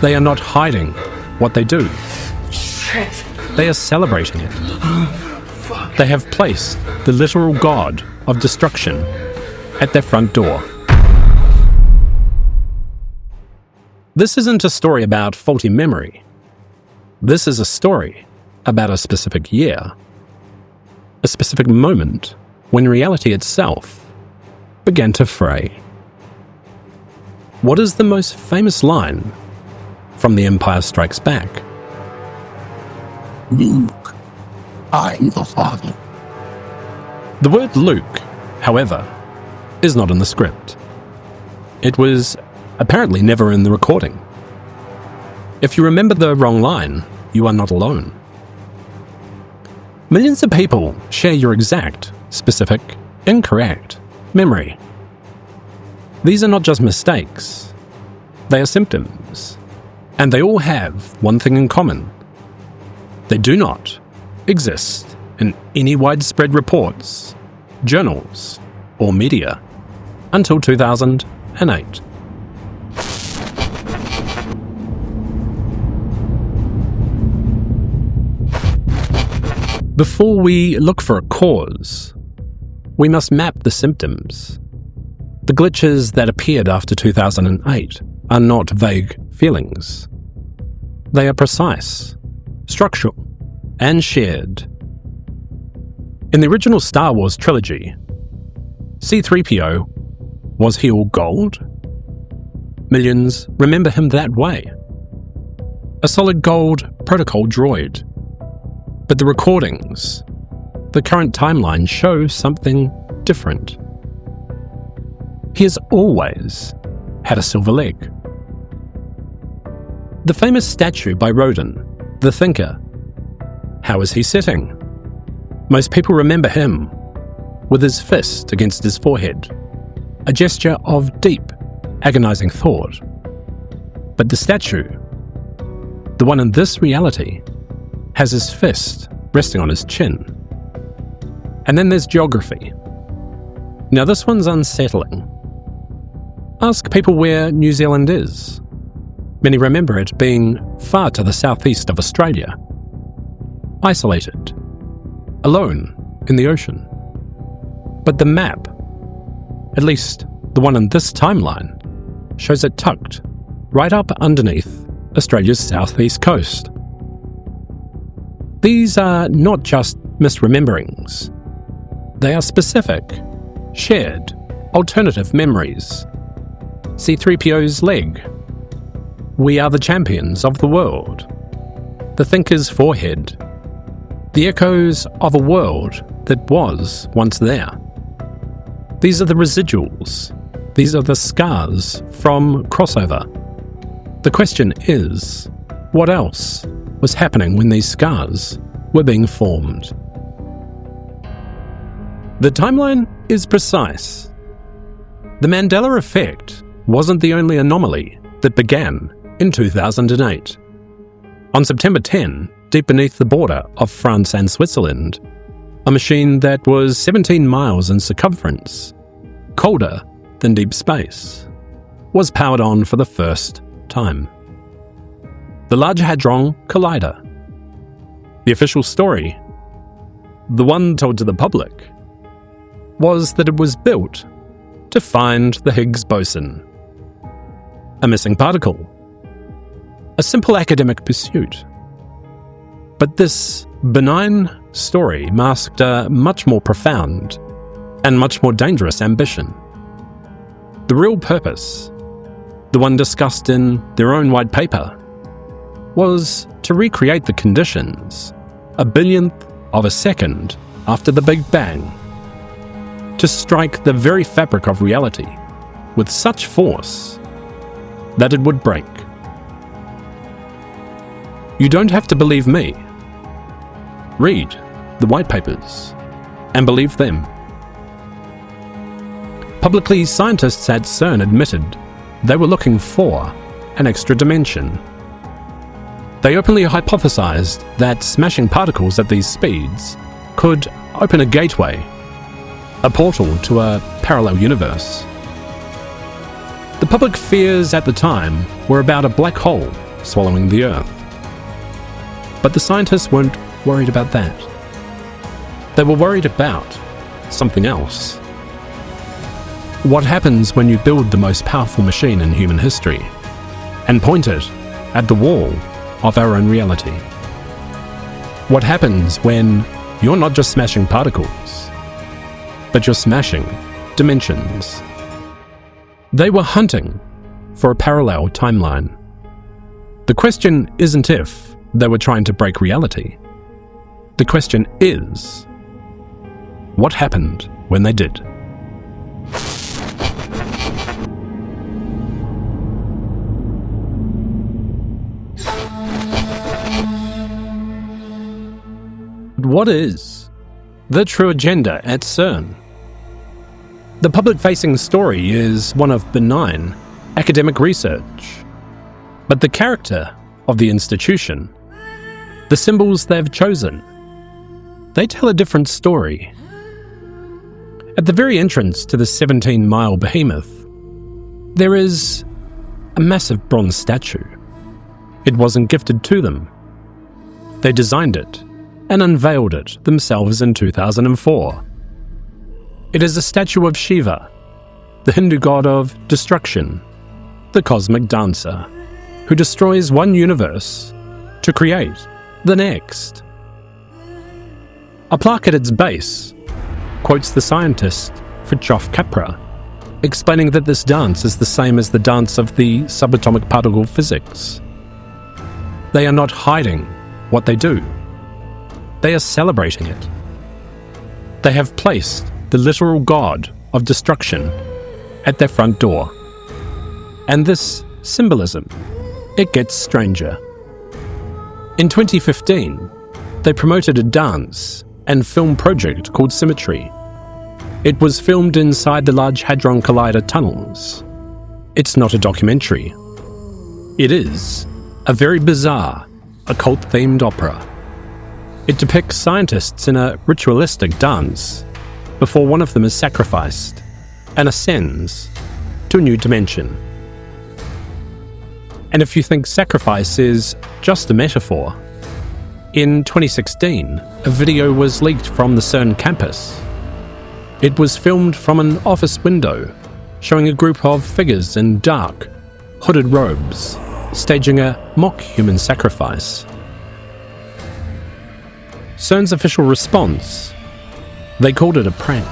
They are not hiding what they do. Shit. They are celebrating it. They have placed the literal god of destruction at their front door. This isn't a story about faulty memory. This is a story about a specific year, a specific moment when reality itself began to fray. What is the most famous line from The Empire Strikes Back? Luke, I am the Father. The word Luke, however, is not in the script. It was apparently never in the recording. If you remember the wrong line, you are not alone. Millions of people share your exact, specific, incorrect memory. These are not just mistakes. They are symptoms. And they all have one thing in common. They do not exist in any widespread reports, journals, or media until 2008. Before we look for a cause, we must map the symptoms. The glitches that appeared after 2008 are not vague feelings. They are precise, structural, and shared. In the original Star Wars trilogy, C-3PO, was he all gold? Millions remember him that way. A solid gold protocol droid. But the recordings, the current timeline show something different. He has always had a silver leg. The famous statue by Rodin, the thinker. How is he sitting? Most people remember him with his fist against his forehead, a gesture of deep, agonizing thought. But the statue, the one in this reality, has his fist resting on his chin. And then there's geography. Now this one's unsettling. Ask people where New Zealand is. Many remember it being far to the southeast of Australia. Isolated. Alone in the ocean. But the map, at least the one in this timeline, shows it tucked right up underneath Australia's southeast coast. These are not just misrememberings. They are specific, shared, alternative memories. C-3PO's leg. We are the champions of the world. The thinker's forehead. The echoes of a world that was once there. These are the residuals. These are the scars from crossover. The question is, what else was happening when these scars were being formed? The timeline is precise. The Mandela Effect wasn't the only anomaly that began in 2008. On September 10, deep beneath the border of France and Switzerland, a machine that was 17 miles in circumference, colder than deep space, was powered on for the first time. The Large Hadron Collider. The official story, the one told to the public, was that it was built to find the Higgs boson, a missing particle, a simple academic pursuit. But this benign story masked a much more profound and much more dangerous ambition. The real purpose, the one discussed in their own white paper, was to recreate the conditions a billionth of a second after the Big Bang, to strike the very fabric of reality with such force that it would break. You don't have to believe me. Read the white papers and believe them. Publicly, scientists at CERN admitted they were looking for an extra dimension. They openly hypothesized that smashing particles at these speeds could open a gateway, a portal to a parallel universe. The public fears at the time were about a black hole swallowing the Earth. But the scientists weren't worried about that. They were worried about something else. What happens when you build the most powerful machine in human history and point it at the wall of our own reality? What happens when you're not just smashing particles, but you're smashing dimensions? They were hunting for a parallel timeline. The question isn't if they were trying to break reality. The question is, what happened when they did? What is the true agenda at CERN? The public-facing story is one of benign academic research, but the character of the institution, the symbols they've chosen, they tell a different story. At the very entrance to the 17-mile behemoth, there is a massive bronze statue. It wasn't gifted to them. They designed it and unveiled it themselves in 2004. It is a statue of Shiva, the Hindu god of destruction, the cosmic dancer, who destroys one universe to create the next. A plaque at its base quotes the scientist Fritjof Capra, explaining that this dance is the same as the dance of the subatomic particle physics. They are not hiding what they do. They are celebrating it. They have placed the literal god of destruction at their front door. And this symbolism, it gets stranger. In 2015, they promoted a dance and film project called Symmetry. It was filmed inside the Large Hadron Collider tunnels. It's not a documentary. It is a very bizarre, occult-themed opera. It depicts scientists in a ritualistic dance before one of them is sacrificed and ascends to a new dimension. And if you think sacrifice is just a metaphor, in 2016, a video was leaked from the CERN campus. It was filmed from an office window, showing a group of figures in dark, hooded robes, staging a mock human sacrifice. CERN's official response, they called it a prank.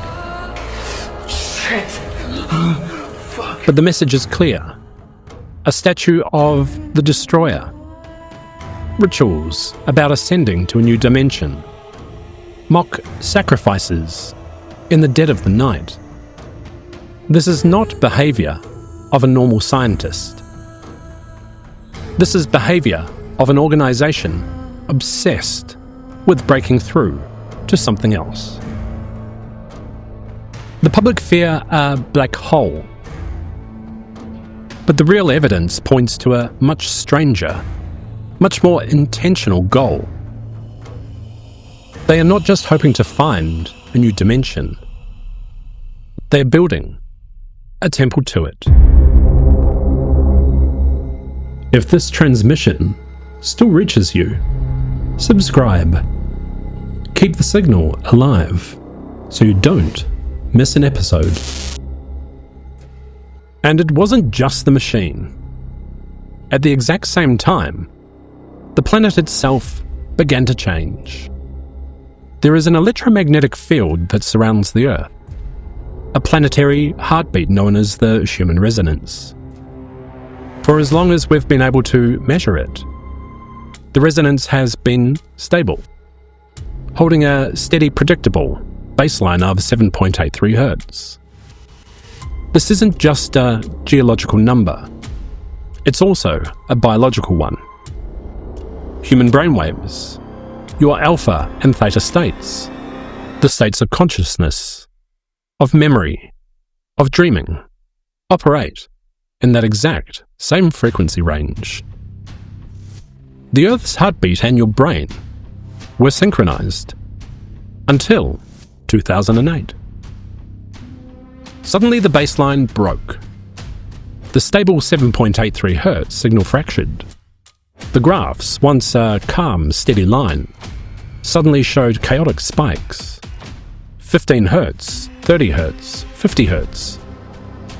Shit. Fuck. But the message is clear. A statue of the Destroyer. Rituals about ascending to a new dimension. Mock sacrifices in the dead of the night. This is not behaviour of a normal scientist. This is behaviour of an organisation obsessed with breaking through to something else. The public fear a black hole, but the real evidence points to a much stranger, much more intentional goal. They are not just hoping to find a new dimension. They are building a temple to it. If this transmission still reaches you, subscribe. Keep the signal alive so you don't miss an episode. And it wasn't just the machine. At the exact same time, the planet itself began to change. There is an electromagnetic field that surrounds the Earth, a planetary heartbeat known as the Schumann Resonance. For as long as we've been able to measure it, the resonance has been stable, holding a steady, predictable baseline of 7.83 Hz. This isn't just a geological number, it's also a biological one. Human brainwaves, your alpha and theta states, the states of consciousness, of memory, of dreaming, operate in that exact same frequency range. The Earth's heartbeat and your brain were synchronized until 2008. Suddenly the baseline broke. The stable 7.83 Hz signal fractured, The graphs, once a calm, steady line, suddenly showed chaotic spikes. 15 Hz, 30 Hz, 50 Hz.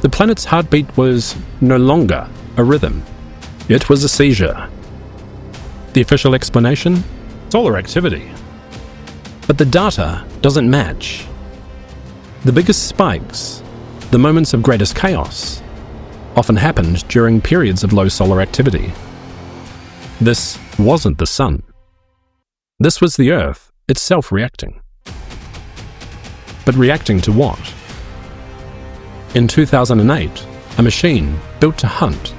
The planet's heartbeat was no longer a rhythm. It was a seizure. The official explanation? Solar activity. But the data doesn't match. The biggest spikes, the moments of greatest chaos, often happened during periods of low solar activity. This wasn't the Sun. This was the Earth itself reacting. But reacting to what? In 2008, a machine built to hunt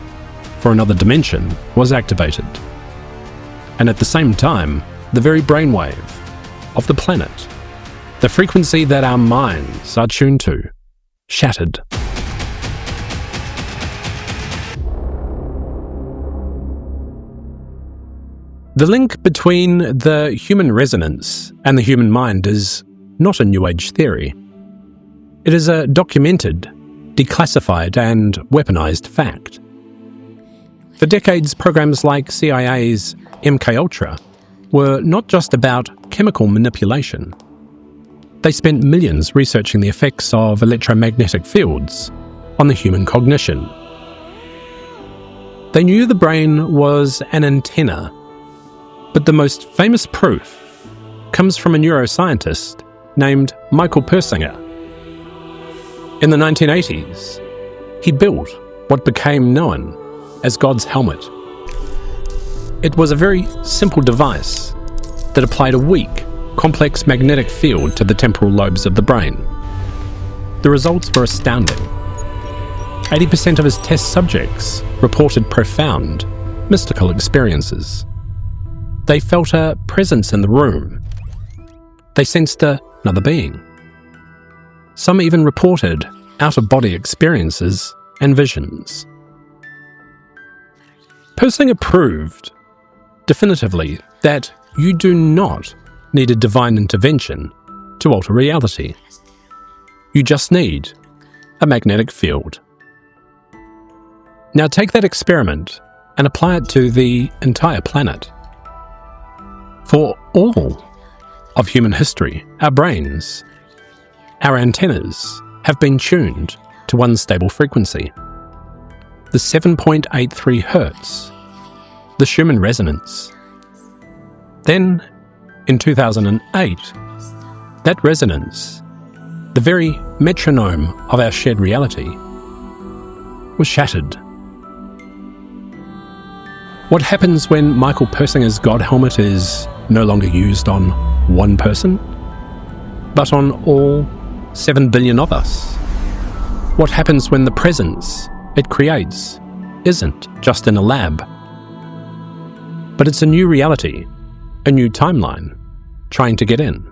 for another dimension was activated. And at the same time, the very brainwave of the planet, the frequency that our minds are tuned to, shattered. The link between the human resonance and the human mind is not a New Age theory. It is a documented, declassified and weaponized fact. For decades, programs like CIA's MKUltra were not just about chemical manipulation. They spent millions researching the effects of electromagnetic fields on the human cognition. They knew the brain was an antenna, but the most famous proof comes from a neuroscientist named Michael Persinger. In the 1980s, he built what became known as God's helmet. It was a very simple device that applied a weak, complex magnetic field to the temporal lobes of the brain. The results were astounding. 80% of his test subjects reported profound, mystical experiences. They felt a presence in the room. They sensed another being. Some even reported out-of-body experiences and visions. Persinger proved definitively that you do not need a divine intervention to alter reality. You just need a magnetic field. Now take that experiment and apply it to the entire planet. For all of human history, our brains, our antennas have been tuned to one stable frequency, the 7.83 Hz, the Schumann Resonance. Then, in 2008, that resonance, the very metronome of our shared reality, was shattered. What happens when Michael Persinger's God helmet is no longer used on one person, but on all 7 billion of us? What happens when the presence it creates isn't just in a lab, but it's a new reality, a new timeline, trying to get in?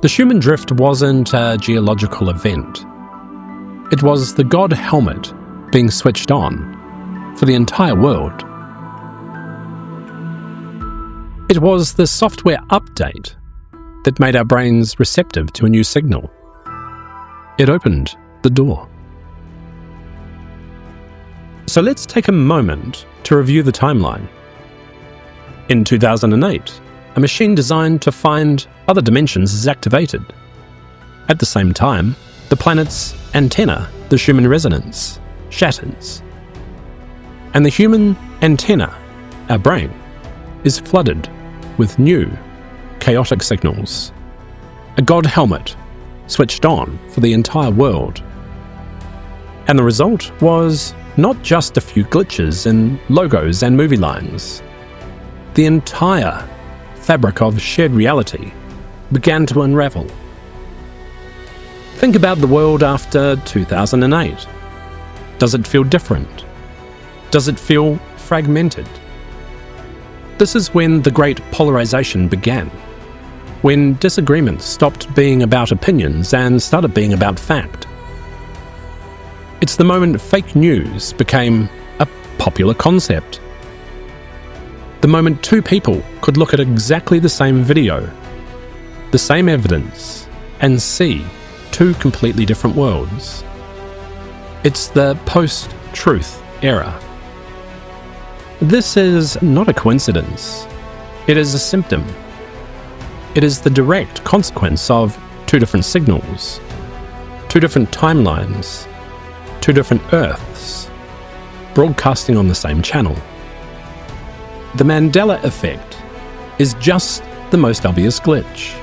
The Schumann drift wasn't a geological event. It was the God helmet being switched on for the entire world. It was the software update that made our brains receptive to a new signal. It opened the door. So let's take a moment to review the timeline. In 2008, a machine designed to find other dimensions is activated. At the same time, the planet's antenna, the Schumann Resonance, shatters. And the human antenna, our brain, is flooded with new, chaotic signals. A God helmet switched on for the entire world. And the result was not just a few glitches in logos and movie lines. The entire fabric of shared reality began to unravel. Think about the world after 2008. Does it feel different? Does it feel fragmented? This is when the great polarization began, when disagreements stopped being about opinions and started being about fact. It's the moment fake news became a popular concept. The moment two people could look at exactly the same video, the same evidence, and see two completely different worlds. It's the post-truth era. This is not a coincidence. It is a symptom. It is the direct consequence of two different signals, two different timelines, two different Earths, broadcasting on the same channel. The Mandela Effect is just the most obvious glitch.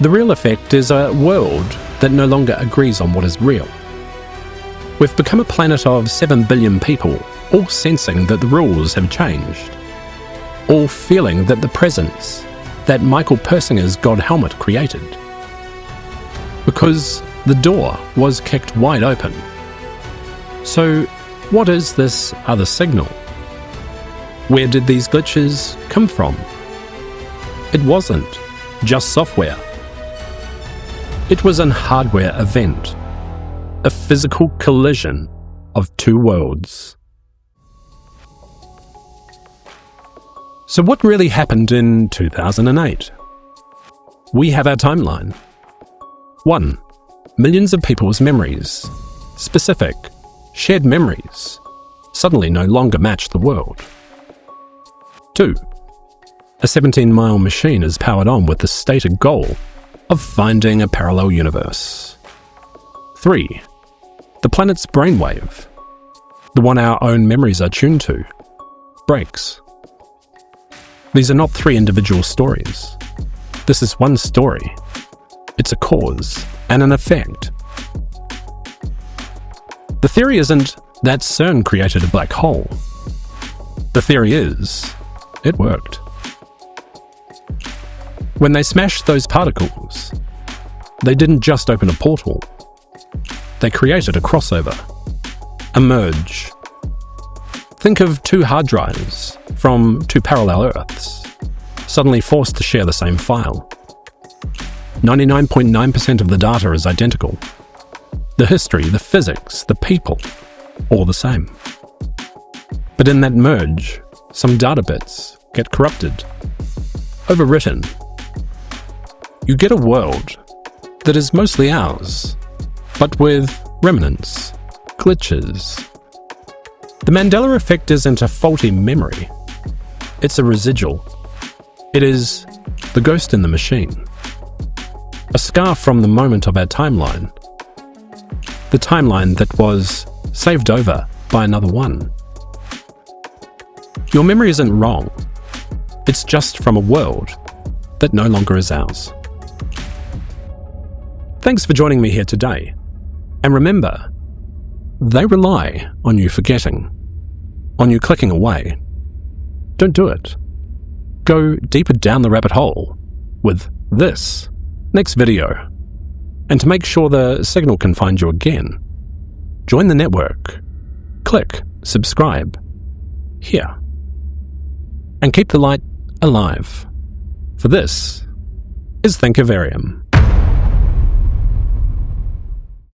The real effect is a world that no longer agrees on what is real. We've become a planet of 7 billion people, all sensing that the rules have changed, all feeling that the presence that Michael Persinger's God helmet created. Because the door was kicked wide open. So, what is this other signal? Where did these glitches come from? It wasn't just software. It was an hardware event, a physical collision of two worlds. So what really happened in 2008? We have our timeline. 1. Millions of people's memories, specific, shared memories, suddenly no longer match the world. 2. A 17-mile machine is powered on with the stated goal of finding a parallel universe. 3. The planet's brainwave, the one our own memories are tuned to, breaks. These are not three individual stories. This is one story. It's a cause and an effect. The theory isn't that CERN created a black hole. The theory is, it worked. When they smashed those particles, they didn't just open a portal. They created a crossover, a merge. Think of two hard drives from two parallel Earths, suddenly forced to share the same file. 99.9% of the data is identical. The history, the physics, the people, all the same. But in that merge, some data bits get corrupted, overwritten. You get a world that is mostly ours, but with remnants, glitches. The Mandela Effect isn't a faulty memory. It's a residual. It is the ghost in the machine. A scar from the moment of our timeline. The timeline that was saved over by another one. Your memory isn't wrong. It's just from a world that no longer is ours. Thanks for joining me here today. And remember, they rely on you forgetting, on you clicking away. Don't do it. Go deeper down the rabbit hole with this next video. And to make sure the signal can find you again, join the network. Click subscribe here. And keep the light alive. For this is Thinkivarium.